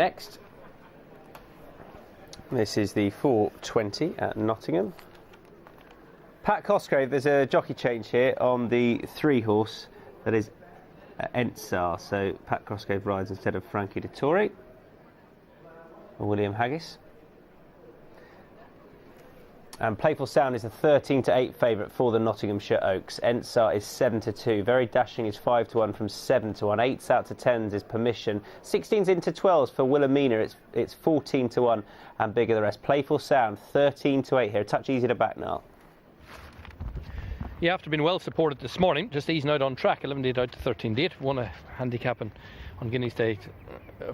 Next, this is the 420 at Nottingham. Pat Cosgrave, there's a jockey change here on the 3-horse, that is Ensar. So Pat Cosgrave rides instead of Frankie Dettori or William Haggis. And Playful Sound is a 13-8 favourite for the Nottinghamshire Oaks. Ensar is 7-2. Very Dashing is 5-1 from 7-1. 8s out to 10s is Permission. 16s into 12s for Wilhelmina. It's 14-1 and bigger the rest. Playful Sound 13-8 here. A touch easier to back now. Yeah, after being well supported this morning, just easing out on track. 11 date out to 13 date. Won a handicap on Guineas Day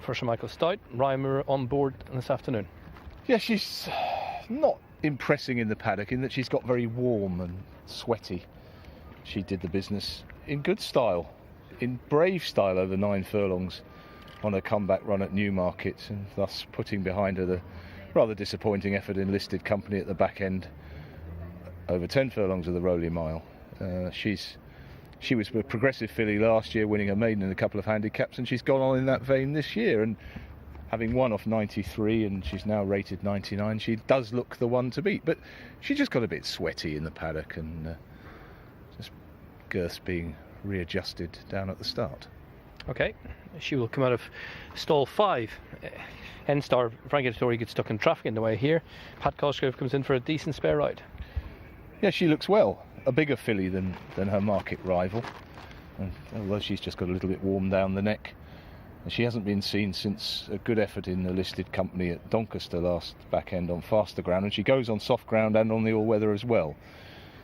for Sir Michael Stout. Ryan Moore on board this afternoon. Yeah, she's not impressing in the paddock in that she's got very warm and sweaty. She did the business in good style, in brave style over 9 furlongs on a comeback run at Newmarket, and thus putting behind her the rather disappointing effort in listed company at the back end over 10 furlongs of the Rowley Mile. She was a progressive filly last year, winning a maiden in a couple of handicaps, and she's gone on in that vein this year, and having won off 93 and she's now rated 99, she does look the one to beat. But she just got a bit sweaty in the paddock, and just girths being readjusted down at the start. Okay, she will come out of stall 5. Enstar, Frankie Dettori gets stuck in traffic in the way here. Pat Cosgrave comes in for a decent spare ride. Yeah, she looks well. A bigger filly than her market rival. And although she's just got a little bit warm down the neck, she hasn't been seen since a good effort in the listed company at Doncaster last back end on faster ground, and she goes on soft ground and on the all-weather as well.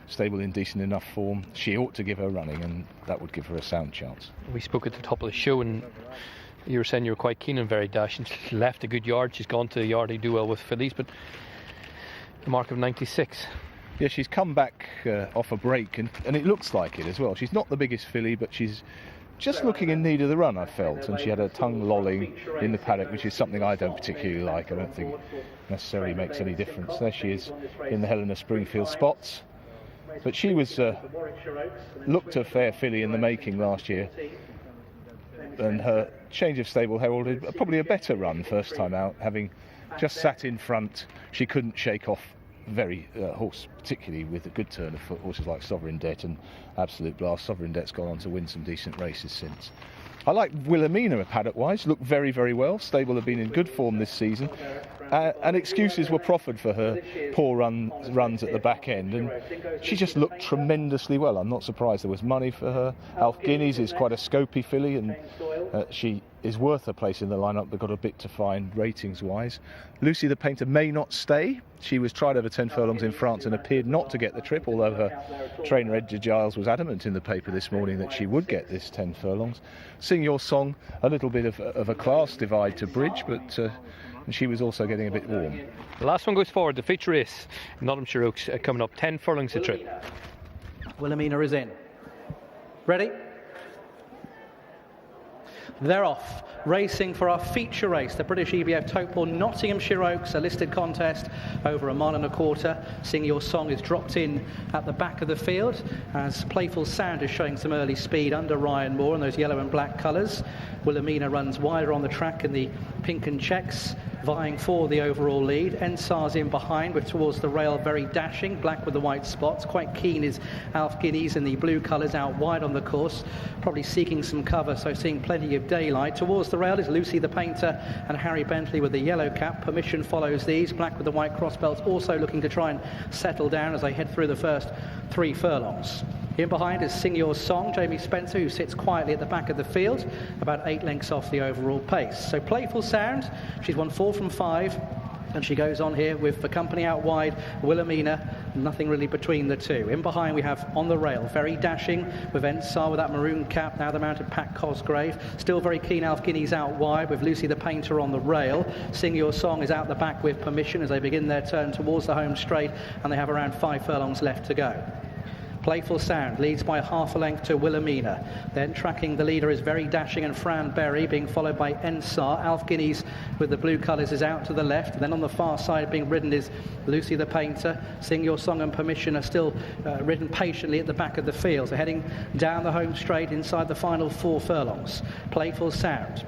Stable in decent enough form. She ought to give her running, and that would give her a sound chance. We spoke at the top of the show, and you were saying you were quite keen on Very Dashing. She left a good yard. She's gone to a yard they do well with fillies, but the mark of 96. Yeah, she's come back off a break, and it looks like it as well. She's not the biggest filly, but she's just looking in need of the run, I felt, and she had her tongue lolling in the paddock, which is something I don't particularly like. I don't think necessarily makes any difference. There she is in the Helena Springfield spots. But she was looked a fair filly in the making last year, and her change of stable heralded probably a better run first time out, having just sat in front. She couldn't shake off very horse, particularly with a good turn of foot, horses like Sovereign Debt and Absolute Blast. Sovereign Debt's gone on to win some decent races since. I like Wilhelmina paddock-wise, looked very, very well. Stable have been in good form this season, and excuses were proffered for her poor runs at the back end, and she just looked tremendously well. I'm not surprised there was money for her. Alf Guineas is quite a scopy filly, and she is worth a place in the lineup. They've got a bit to find ratings-wise. Lucy the Painter may not stay. She was tried over 10 furlongs in France and appeared not to get the trip, although her trainer Edgar Giles was adamant in the paper this morning that she would get this 10 furlongs. Sing Your Song, a little bit of a class divide to bridge, but she was also getting a bit warm. The last one goes forward, the feature race. Nottinghamshire Oaks coming up, 10 furlongs a trip. Wilhelmina is in. Ready? They're off, racing for our feature race, the British EBF Topor Nottinghamshire Oaks, a listed contest over 1.25 miles. Sing Your Song is dropped in at the back of the field as Playful Sound is showing some early speed under Ryan Moore in those yellow and black colours. Wilhelmina runs wider on the track in the pink and checks, vying for the overall lead. Ensar's in behind with towards the rail, Very Dashing, black with the white spots. Quite keen is Alf Guineas in the blue colours out wide on the course, probably seeking some cover, so seeing plenty of daylight. Towards the rail is Lucy the Painter and Harry Bentley with the yellow cap. Permission follows these, black with the white crossbelts, also looking to try and settle down as they head through the first 3 furlongs. In behind is Sing Your Song, Jamie Spencer, who sits quietly at the back of the field, about 8 lengths off the overall pace. So Playful Sound, she's won 4 from 5, and she goes on here with the company out wide, Wilhelmina, nothing really between the two. In behind we have on the rail, Very Dashing with Ensar with that maroon cap, now the mounted Pat Cosgrave. Still very keen Alf Guineas out wide with Lucy the Painter on the rail. Sing Your Song is out the back with Permission as they begin their turn towards the home straight, and they have around 5 furlongs left to go. Playful Sound leads by half a length to Wilhelmina. Then tracking the leader is Very Dashing and Fran Berry, being followed by Ensar. Alf Guineas with the blue colours is out to the left. Then on the far side being ridden is Lucy the Painter. Sing Your Song and Permission are still ridden patiently at the back of the field. So heading down the home straight inside the final 4 furlongs. Playful Sound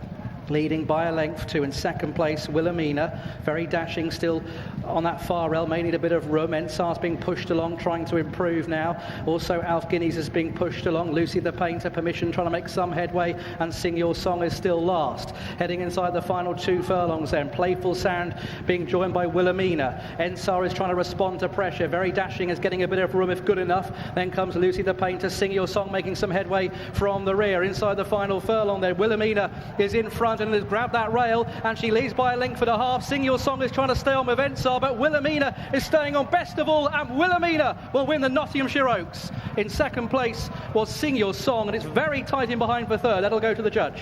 leading by a length to in second place Wilhelmina, very dashing still on that far rail, may need a bit of room. Ensar's being pushed along, trying to improve now. Also Alf Guineas is being pushed along. Lucy the Painter, Permission, trying to make some headway, and Sing Your Song is still last. Heading inside the final 2 furlongs then, Playful Sound being joined by Wilhelmina. Ensar is trying to respond to pressure, very dashing, is getting a bit of room if good enough. Then comes Lucy the Painter, Sing Your Song making some headway from the rear. Inside the final furlong then, Wilhelmina is in front and has grabbed that rail, and she leads by a length and a half. Sing Your Song is trying to stay on with Ensar, but Wilhelmina is staying on best of all, and Wilhelmina will win the Nottinghamshire Oaks. In second place was Sing Your Song, and it's very tight in behind for third. That'll go to the judge.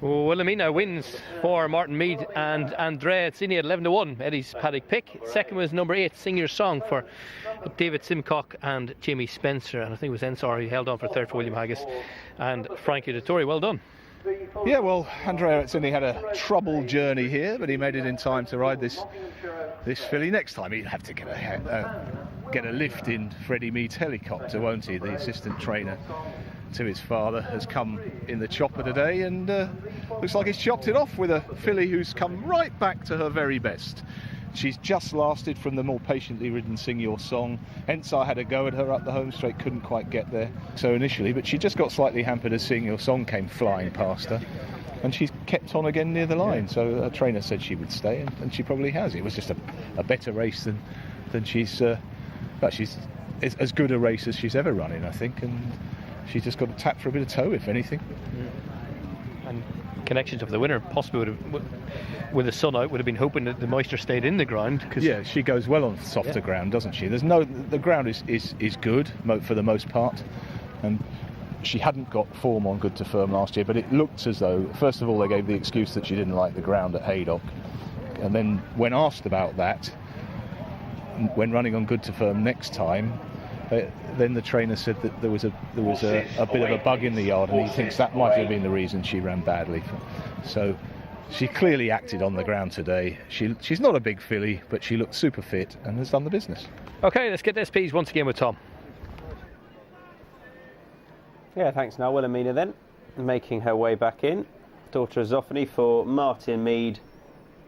Wilhelmina wins for Martin Meade and Andrea Atzini at 11-1. Eddie's paddock pick. Second was number 8, Sing Your Song, for David Simcock and Jamie Spencer. And I think it was Ensar who held on for third for William Haggis and Frankie Dettori. Well done. Yeah, well, Andrea Atzini had a troubled journey here, but he made it in time to ride this filly. Next time he'd have to get a lift in Freddie Meade's helicopter, won't he? The assistant trainer to his father has come in the chopper today, and looks like he's chopped it off with a filly who's come right back to her very best. She's just lasted from the more patiently ridden Sing Your Song. Ensar had a go at her up the home straight, couldn't quite get there so initially, but she just got slightly hampered as Sing Your Song came flying past her, and she's kept on again near the line. So her trainer said she would stay, and she probably has. It was just a better race than she's as good a race as she's ever run in, I think, and she's just got a tap for a bit of toe, if anything. And connections of the winner possibly with the sun out would have been hoping that the moisture stayed in the ground. Yeah, she goes well on softer ground, doesn't she? The ground is good for the most part, and she hadn't got form on Good to Firm last year, but it looked as though, first of all, they gave the excuse that she didn't like the ground at Haydock, and then when asked about that, when running on Good to Firm next time, then the trainer said that there was a bit of a bug in the yard, and he thinks that might have been the reason she ran badly. So she clearly acted on the ground today. She's not a big filly, but she looked super fit and has done the business. Okay, let's get the SPs once again with Tom. Yeah, thanks. Now Wilhelmina then, making her way back in. Daughter of Zoffany for Martin Meade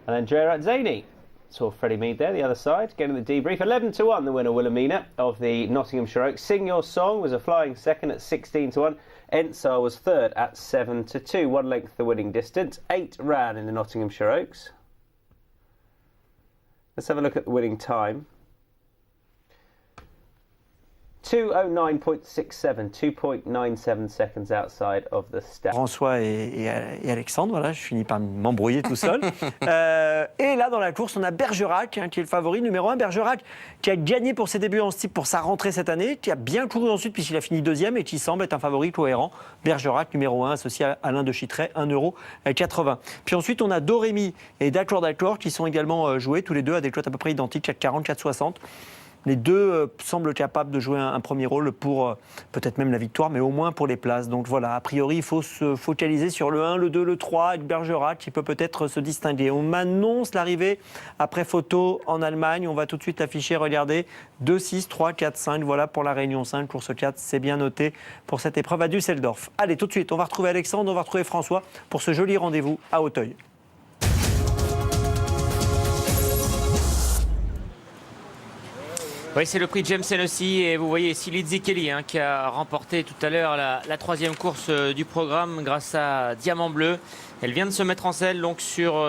and Andrea Atzini. Saw Freddie Meade there, the other side, getting the debrief. 11-1, the winner, Wilhelmina, of the Nottinghamshire Oaks. Sing Your Song was a flying second at 16-1. Ensar was third at 7-2. 1 length the winning distance. 8 ran in the Nottinghamshire Oaks. Let's have a look at the winning time. 2:09.67, 2.97 seconds outside of the step. François et Alexandre, voilà, je finis par m'embrouiller tout seul. Et là, dans la course, on a Bergerac, qui est le favori numéro 1. Bergerac, qui a gagné pour ses débuts en steeple pour sa rentrée cette année, qui a bien couru ensuite puisqu'il a fini 2e et qui semble être un favori cohérent. Bergerac, numéro 1, associé à Alain de Chitray, 1,80 €. Puis ensuite, on a Dorémy et D'accord, qui sont également joués, tous les deux à des cotes à peu près identiques, 4,40, 4,60. Les deux semblent capables de jouer un premier rôle pour peut-être même la victoire, mais au moins pour les places. Donc voilà, a priori, il faut se focaliser sur le 1, le 2, le 3, avec Bergerac qui peut peut-être se distinguer. On m'annonce l'arrivée après photo en Allemagne. On va tout de suite afficher, regardez, 2, 6, 3, 4, 5. Voilà pour la Réunion 5, course 4. C'est bien noté pour cette épreuve à Düsseldorf. Allez, tout de suite, on va retrouver Alexandre, on va retrouver François pour ce joli rendez-vous à Auteuil. Oui, c'est le prix James Hennessy et vous voyez Silizzi Kelly qui a remporté tout à l'heure la 3e course du programme grâce à Diamant Bleu. Elle vient de se mettre en selle donc sur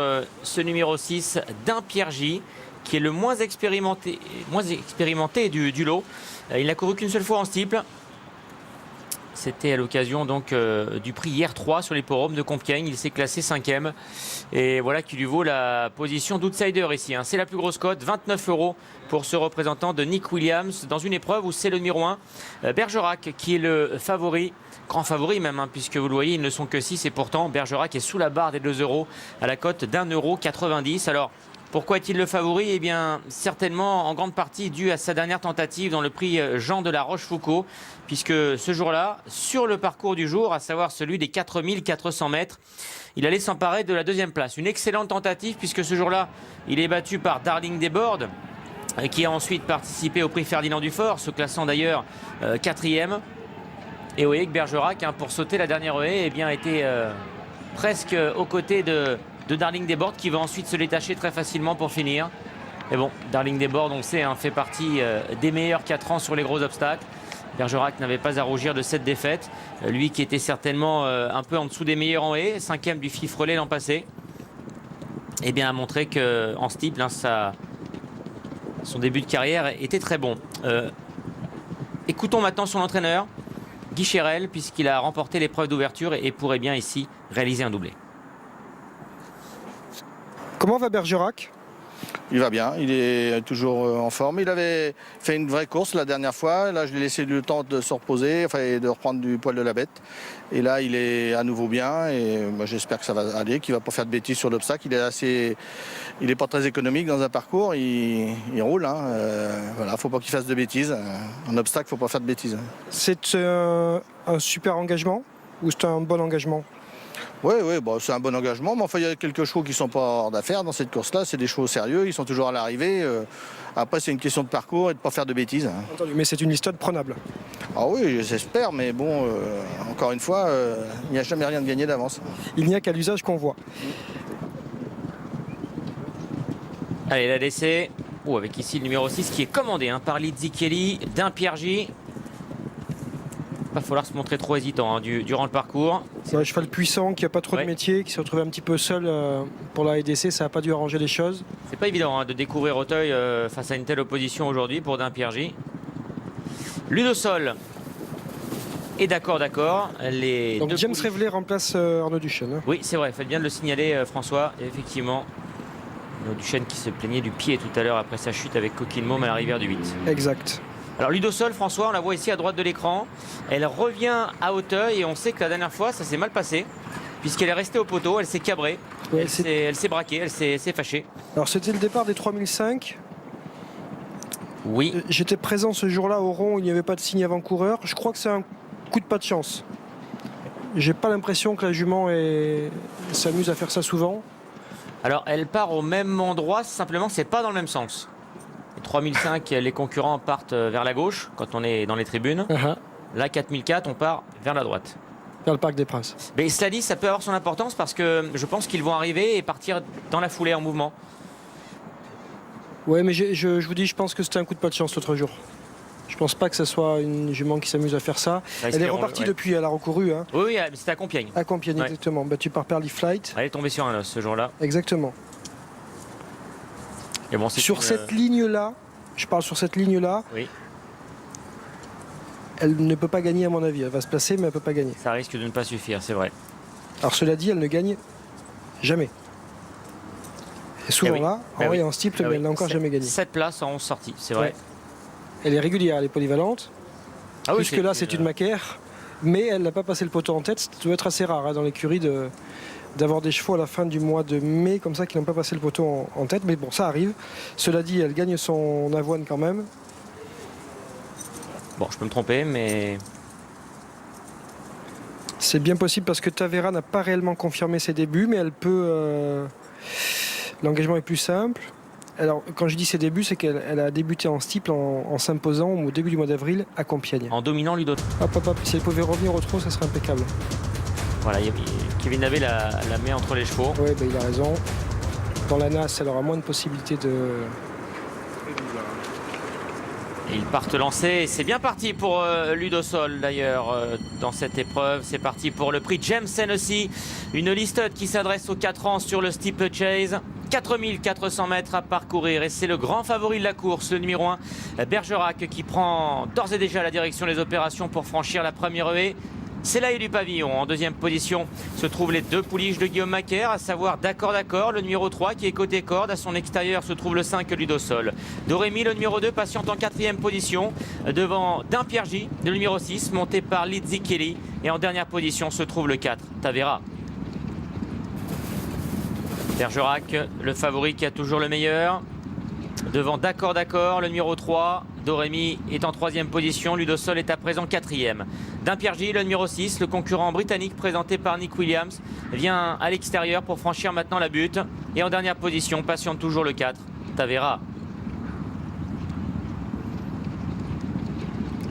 ce numéro 6 d'Impierre J, qui est le moins expérimenté du lot. Il n'a couru qu'une seule fois en steeple. C'était à l'occasion donc du prix IR3 sur l'hippodrome de Compiègne. Il s'est classé 5e et voilà qui lui vaut la position d'outsider ici. C'est la plus grosse cote, 29 € pour ce représentant de Nick Williams dans une épreuve où c'est le numéro 1, Bergerac, qui est le favori, grand favori même, puisque vous le voyez, ils ne sont que 6 et pourtant Bergerac est sous la barre des 2 € à la cote d'1,90 €. Alors, pourquoi est-il le favori? Eh bien, certainement en grande partie dû à sa dernière tentative dans le prix Jean de la Rochefoucauld, puisque ce jour-là, sur le parcours du jour, à savoir celui des 4400 mètres, il allait s'emparer de la 2e place. Une excellente tentative, puisque ce jour-là, il est battu par Darling Desbordes, qui a ensuite participé au prix Ferdinand Dufort, se classant d'ailleurs 4e. Et vous voyez que Bergerac, hein, pour sauter la dernière haie, eh bien, était presque aux côtés de Darling Desbordes, qui va ensuite se détacher très facilement pour finir. Mais bon, Darling Desbordes, on le sait, hein, fait partie des meilleurs 4 ans sur les gros obstacles. Bergerac n'avait pas à rougir de cette défaite. Lui qui était certainement un peu en dessous des meilleurs en haie, 5e du FIF Relais l'an passé, eh bien, a montré qu'en steeple, hein, son début de carrière était très bon. Écoutons maintenant son entraîneur, Guy Chérel, puisqu'il a remporté l'épreuve d'ouverture et pourrait bien ici réaliser un doublé. Comment va Bergerac ? Il va bien, il est toujours en forme. Il avait fait une vraie course la dernière fois. Là, je lui ai laissé le temps de se reposer, et de reprendre du poil de la bête. Et là, il est à nouveau bien. Et moi, j'espère que ça va aller, qu'il ne va pas faire de bêtises sur l'obstacle. Il est pas très économique dans un parcours. Il roule. Hein. Voilà, faut pas qu'il fasse de bêtises. En obstacle, faut pas faire de bêtises. C'est un super engagement ou c'est un bon engagement ? Oui, bon, c'est un bon engagement, mais enfin il y a quelques chevaux qui ne sont pas hors d'affaire dans cette course-là. C'est des chevaux sérieux, ils sont toujours à l'arrivée. Après, c'est une question de parcours et de ne pas faire de bêtises. Entendu, mais c'est une liste prenable. Ah oui, j'espère, mais bon, encore une fois, il n'y a jamais rien de gagné d'avance. Il n'y a qu'à l'usage qu'on voit. Allez, la l'essai. Avec ici le numéro 6 qui est commandé hein, par Lizzie Kelly d'un Pierre J. Il va falloir se montrer trop hésitant hein, durant le parcours. C'est un cheval puissant qui n'a pas trop de métier, qui s'est retrouvé un petit peu seul pour la EDC, ça n'a pas dû arranger les choses. C'est pas évident hein, de découvrir Auteuil face à une telle opposition aujourd'hui pour d'un Pierre J. Ludosol est d'accord. Donc James Révelé remplace Arnaud Duchesne. Hein. Oui, c'est vrai, faites bien de le signaler François. Et effectivement, Arnaud Duchesne qui se plaignait du pied tout à l'heure après sa chute avec Coquille Môme à la rivière du 8. Exact. Alors Ludosol, François, on la voit ici à droite de l'écran. Elle revient à Auteuil et on sait que la dernière fois, ça s'est mal passé. Puisqu'elle est restée au poteau, elle s'est cabrée, ouais, elle s'est braquée, elle s'est fâchée. Alors c'était le départ des 3005. Oui. J'étais présent ce jour-là au rond, il n'y avait pas de signe avant-coureur. Je crois que c'est un coup de pas de chance. J'ai pas l'impression que la jument s'amuse à faire ça souvent. Alors elle part au même endroit, simplement que c'est pas dans le même sens. 3005, les concurrents partent vers la gauche quand on est dans les tribunes. Là, 4004, on part vers la droite. Vers le Parc des Princes. Mais cela dit, ça peut avoir son importance parce que je pense qu'ils vont arriver et partir dans la foulée en mouvement. Ouais, mais je vous dis, je pense que c'était un coup de pas de chance l'autre jour. Je pense pas que ce soit une jument qui s'amuse à faire ça. Elle est repartie depuis, elle a recouru. Hein. Oui, c'était à Compiègne. À Compiègne, exactement. Battue par Pearly Flight. Elle est tombée sur un os ce jour-là. Exactement. Et bon, sur cette ligne-là, je parle sur cette ligne-là, oui. Elle ne peut pas gagner à mon avis. Elle va se placer, mais elle ne peut pas gagner. Ça risque de ne pas suffire, c'est vrai. Alors cela dit, elle ne gagne jamais. Et souvent là, en steeple, mais elle n'a encore jamais gagné. 7 places en 11 sorties, c'est vrai. Elle est régulière, elle est polyvalente. Ah oui, jusque là, c'est une macaire, mais elle n'a pas passé le poteau en tête. Ça doit être assez rare hein, dans l'écurie d'avoir des chevaux à la fin du mois de mai comme ça qui n'ont pas passé le poteau en tête, mais bon, ça arrive. Cela dit, elle gagne son avoine quand même. Bon, je peux me tromper, mais... C'est bien possible parce que Tavera n'a pas réellement confirmé ses débuts, mais elle peut... L'engagement est plus simple. Alors, quand je dis ses débuts, c'est qu'elle a débuté en steeple en s'imposant au début du mois d'avril à Compiègne. En dominant Ludo. Hop, si elle pouvait revenir au trot, ça serait impeccable. Voilà, Kevin Navet la met entre les chevaux. Oui, il a raison. Dans la nasse, elle aura moins de possibilités de... Et ils partent lancer. C'est bien parti pour Ludosol d'ailleurs dans cette épreuve. C'est parti pour le prix James Hennessy. Une liste qui s'adresse aux 4 ans sur le steeple chase. 4400 mètres à parcourir et c'est le grand favori de la course, le numéro 1, Bergerac, qui prend d'ores et déjà la direction des opérations pour franchir la première haie. C'est l'œil du pavillon. En deuxième position se trouvent les 2 pouliches de Guillaume Macaire, à savoir D'accord, le numéro 3 qui est côté corde. À son extérieur se trouve le 5 Ludosol. Dorémy, le numéro 2, patiente en 4e position devant d'un Pierre J, le numéro 6, monté par Lizzie Kelly. Et en dernière position se trouve le 4, Tavera. Bergerac, le favori qui a toujours le meilleur. Devant D'accord, le numéro 3. Dorémy est en 3e position. Ludosol est à présent 4e. D'un Pierre J, le numéro 6, le concurrent britannique présenté par Nick Williams, vient à l'extérieur pour franchir maintenant la butte. Et en dernière position, patiente toujours le 4, Tavera.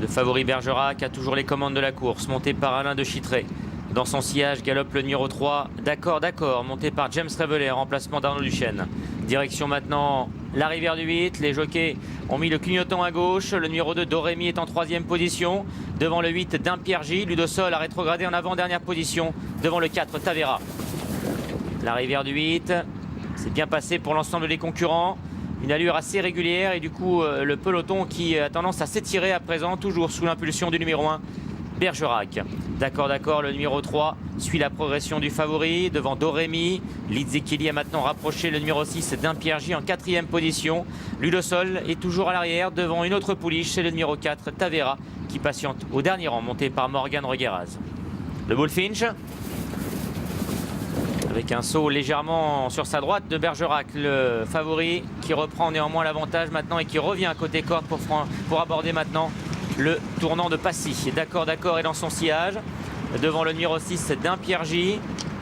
Le favori Bergerac a toujours les commandes de la course, monté par Alain de Chitray. Dans son sillage galope le numéro 3, d'accord, monté par James Revelet, remplacement d'Arnaud Duchesne. Direction maintenant la rivière du 8, les jockeys ont mis le clignotant à gauche. Le numéro 2, Dorémy, est en 3e position. Devant le 8, Dampierre J. Ludosol a rétrogradé en avant-dernière position. Devant le 4, Tavera. La rivière du 8, c'est bien passé pour l'ensemble des concurrents. Une allure assez régulière et du coup le peloton qui a tendance à s'étirer à présent, toujours sous l'impulsion du numéro 1, Bergerac. D'accord, le numéro 3 suit la progression du favori devant Dorémy. Lidzekili a maintenant rapproché le numéro 6, Dampierre J, en 4e position. Ludosol est toujours à l'arrière devant une autre pouliche, c'est le numéro 4, Tavera, qui patiente au dernier rang, monté par Morgan Regueraz. Le Bullfinch, avec un saut légèrement sur sa droite de Bergerac, le favori qui reprend néanmoins l'avantage maintenant et qui revient à côté corde pour aborder maintenant le tournant de Passy. D'accord est dans son sillage. Devant le numéro 6, Dampierre J.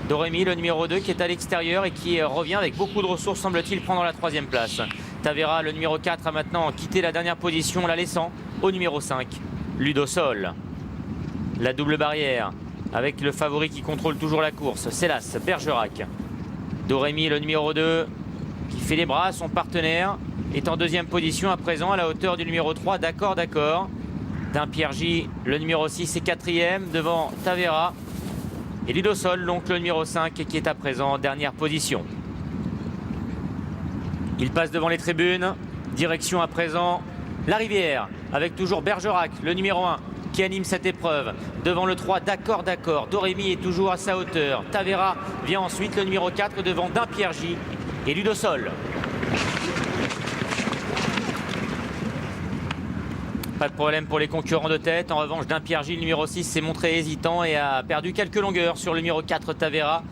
Dorémy, le numéro 2, qui est à l'extérieur et qui revient avec beaucoup de ressources, semble-t-il, prendre la 3e place. Tavera, le numéro 4, a maintenant quitté la dernière position, la laissant au numéro 5, Ludosol. La double barrière avec le favori qui contrôle toujours la course, Célas, Bergerac. Dorémy, le numéro 2, qui fait les bras à son partenaire, est en 2e position à présent à la hauteur du numéro 3, d'accord. Dampierre J, le numéro 6, est 4e devant Tavera. Et Ludosol, donc le numéro 5, qui est à présent en dernière position. Il passe devant les tribunes, direction à présent la rivière, avec toujours Bergerac, le numéro 1, qui anime cette épreuve. Devant le 3, d'accord. Dorémy est toujours à sa hauteur. Tavera vient ensuite, le numéro 4, devant Dampierre J et Ludosol. Pas de problème pour les concurrents de tête. En revanche, Dampierre J, le numéro 6, s'est montré hésitant et a perdu quelques longueurs sur le numéro 4, Tavera.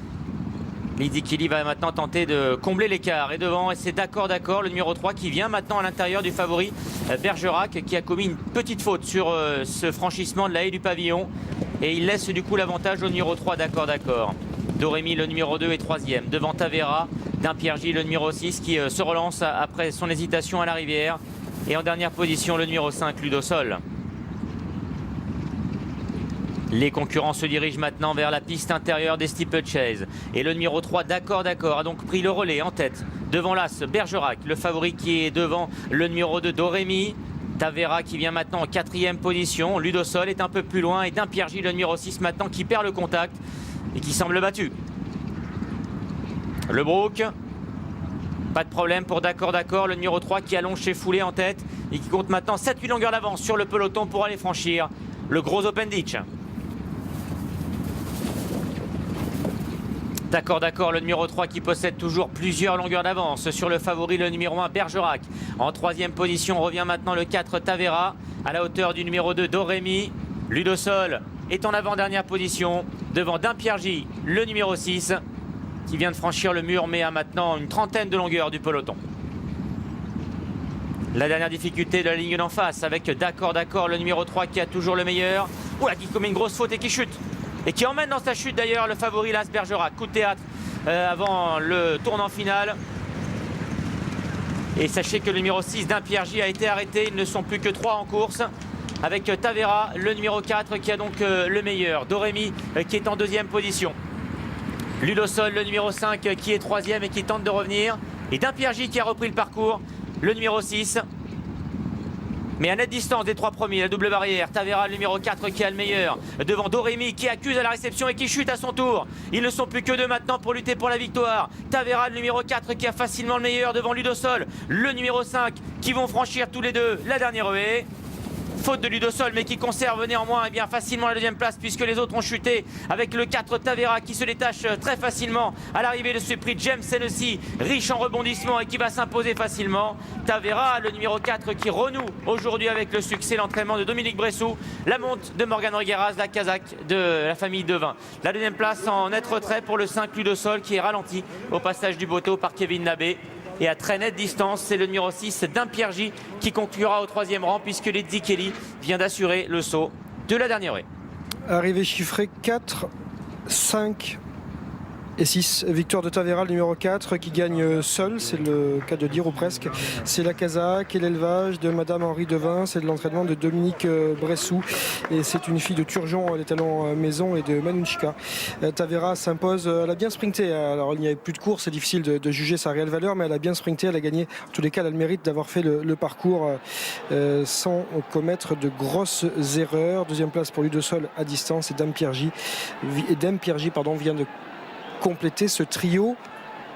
Lidzekili va maintenant tenter de combler l'écart. Et devant, et c'est d'accord, le numéro 3 qui vient maintenant à l'intérieur du favori Bergerac, qui a commis une petite faute sur ce franchissement de la haie du pavillon. Et il laisse du coup l'avantage au numéro 3, d'accord. Dorémy, le numéro 2, est 3e. Devant Tavera, Dampierre J, le numéro 6, qui se relance après son hésitation à la rivière. Et en dernière position, le numéro 5, Ludosol. Les concurrents se dirigent maintenant vers la piste intérieure des steeplechase. Et le numéro 3, d'accord, a donc pris le relais en tête. Devant l'As, Bergerac, le favori qui est devant le numéro 2, Dorémy. Tavera qui vient maintenant en 4e position. Ludosol est un peu plus loin. Et Dampierre J, le numéro 6, maintenant qui perd le contact et qui semble battu. Le Brook. Pas de problème pour d'accord, le numéro 3 qui allonge chez Foulé en tête et qui compte maintenant 7-8 longueurs d'avance sur le peloton pour aller franchir le gros Open Ditch. D'accord, le numéro 3 qui possède toujours plusieurs longueurs d'avance sur le favori, le numéro 1, Bergerac. En 3e position revient maintenant le 4, Tavera, à la hauteur du numéro 2, Dorémy. Ludosol est en avant-dernière position devant Dampierre J, le numéro 6. Qui vient de franchir le mur, mais a maintenant une trentaine de longueurs du peloton. La dernière difficulté de la ligne d'en face avec d'accord, le numéro 3 qui a toujours le meilleur. Oula, qui commet une grosse faute et qui chute. Et qui emmène dans sa chute d'ailleurs le favori Las Bergerac. Coup de théâtre avant le tournant final. Et sachez que le numéro 6 Dampierre J a été arrêté. Ils ne sont plus que 3 en course. Avec Tavera, le numéro 4 qui a donc le meilleur. Dorémy qui est en 2e position. Ludosol, le numéro 5, qui est 3e et qui tente de revenir. Et Dampierre J qui a repris le parcours, le numéro 6. Mais à nette distance des 3 premiers, la double barrière. Tavera, le numéro 4, qui a le meilleur. Devant Dorémy qui accuse à la réception et qui chute à son tour. Ils ne sont plus que 2 maintenant pour lutter pour la victoire. Tavera, le numéro 4, qui a facilement le meilleur devant Ludosol. Le numéro 5, qui vont franchir tous les deux la dernière haie. Faute de Ludosol, mais qui conserve néanmoins facilement la 2e place puisque les autres ont chuté, avec le 4 Tavera qui se détache très facilement à l'arrivée de ce prix. James Hennessy, riche en rebondissements et qui va s'imposer facilement. Tavera, le numéro 4, qui renoue aujourd'hui avec le succès, l'entraînement de Dominique Bressou. La monte de Morgan Regueraz, la Kazakh de la famille Devin. La 2e place en net retrait pour le 5 Ludosol qui est ralenti au passage du Boto par Kevin Nabé. Et à très nette distance, c'est le numéro 6, Dampierre J, qui conclura au 3e rang puisque Lidzekili vient d'assurer le saut de la dernière haie. Arrivée chiffrée 4, 5, Et 6, victoire de Tavera, le numéro 4, qui gagne seul, c'est le cas de dire ou presque. C'est la Kazakh et l'élevage de Madame Henri Devin, c'est de l'entraînement de Dominique Bressou. Et c'est une fille de Turgeon, les talons maison, et de Manouchka. Tavera s'impose, elle a bien sprinté. Alors il n'y avait plus de course, c'est difficile de juger sa réelle valeur, mais elle a bien sprinté, elle a gagné. En tous les cas, elle a le mérite d'avoir fait le parcours sans commettre de grosses erreurs. Deuxième place pour lui de sol à distance, et Dame Piergy vient de compléter ce trio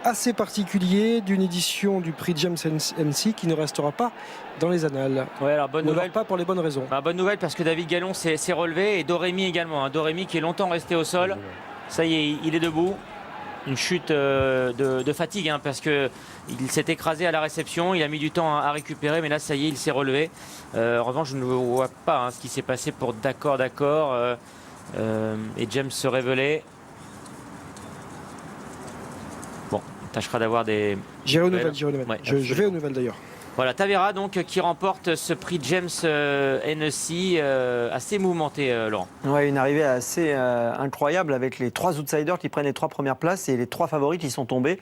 assez particulier d'une édition du prix James MC qui ne restera pas dans les annales. Ouais, alors bonne nouvelle. Pas pour les bonnes raisons. Bonne nouvelle parce que David Gallon s'est relevé et Dorémy également. Dorémy qui est longtemps resté au sol. Ça y est, il est debout. Une chute de fatigue parce qu'il s'est écrasé à la réception. Il a mis du temps à récupérer, mais là ça y est, il s'est relevé. En revanche, je ne vois pas ce qui s'est passé pour D'accord. Et James se révélait. Bon, on tâchera d'avoir des... J'irai aux nouvelles. Ouais, je vais aux nouvelles d'ailleurs. Voilà, Tavera donc qui remporte ce prix James NEC assez mouvementé, Laurent. Ouais, une arrivée assez incroyable avec les 3 outsiders qui prennent les 3 premières places et les 3 favoris qui sont tombés.